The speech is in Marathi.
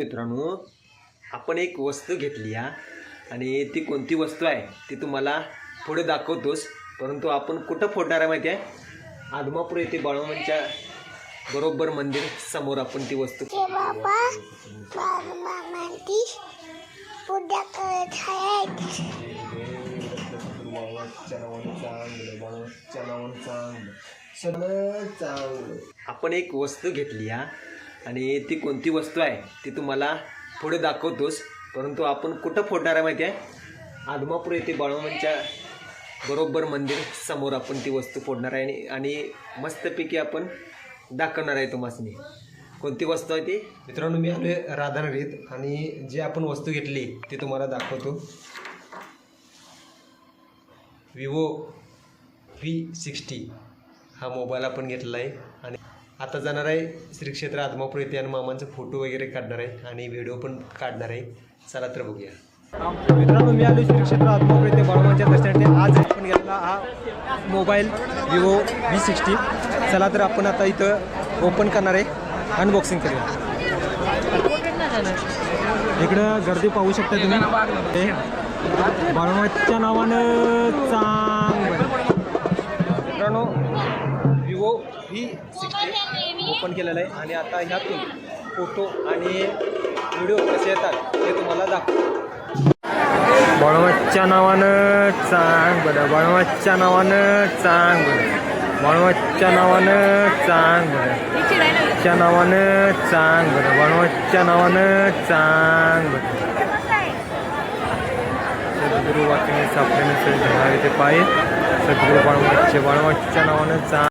मित्रांनो, आपण एक वस्तू घेतली आणि ती कोणती वस्तू आहे ती तुम्हाला पुढे दाखवतोस. परंतु आपण कुठं फोडणार आहे माहिती आहे? आदमापूर येथे बाळूमामांच्या बरोबर मंदिर समोर आपण ती वस्तू आपण एक वस्तू घेतली आणि ती कोणती वस्तू आहे ती तुम्हाला पुढे दाखवतोस. परंतु आपण कुठं फोडणार आहे माहिती आहे? आदमापूर येथे बाळूमामांच्या बरोबर मंदिर समोर आपण ती वस्तू फोडणार आहे आणि मस्तपैकी आपण दाखवणार आहे तुम्हासनी. कोणती वस्तू आहे ती? मित्रांनो, मी आलोय राधानगरीत आणि जी आपण वस्तू घेतली ती तुम्हाला दाखवतो. विवो V60 हा मोबाईल आपण घेतला आहे आणि आता जाणार आहे श्री क्षेत्र आदमापूर येथे आणि मामांचा फोटो वगैरे काढणार आहे आणि व्हिडिओ पण काढणार आहे. चला तर बघूया. मित्रांनो, मी आलो श्री क्षेत्र आदमापूर येथे बाळूमामांच्या दर्शनासाठी. आज आपण घेतला हा मोबाईल विवो V60. चला तर आपण आता इथं ओपन करणार आहे, अनबॉक्सिंग करूया. इकडं गर्दी पाहू शकता तुम्ही. हे बाळूमामाच्या नावानं मित्रांनो विवो V60 ओपन केलेलं आहे आणि आता ह्यातून फोटो आणि व्हिडिओ कसे येतात ते तुम्हाला दाखवतो. बाळूमामाच्या नावानं चांग बरं, बाळूमामाच्या नावानं चांग बरं, बाळूमामाच्या नावानं चांग बरं, च्या नावानं चांग बरं, बाळूमामाच्या नावानं चांग बरं. सद्गुरू वाक्याने सापडणे ते पाय सद्गुरू बाळूमामाच्या नावानं चांग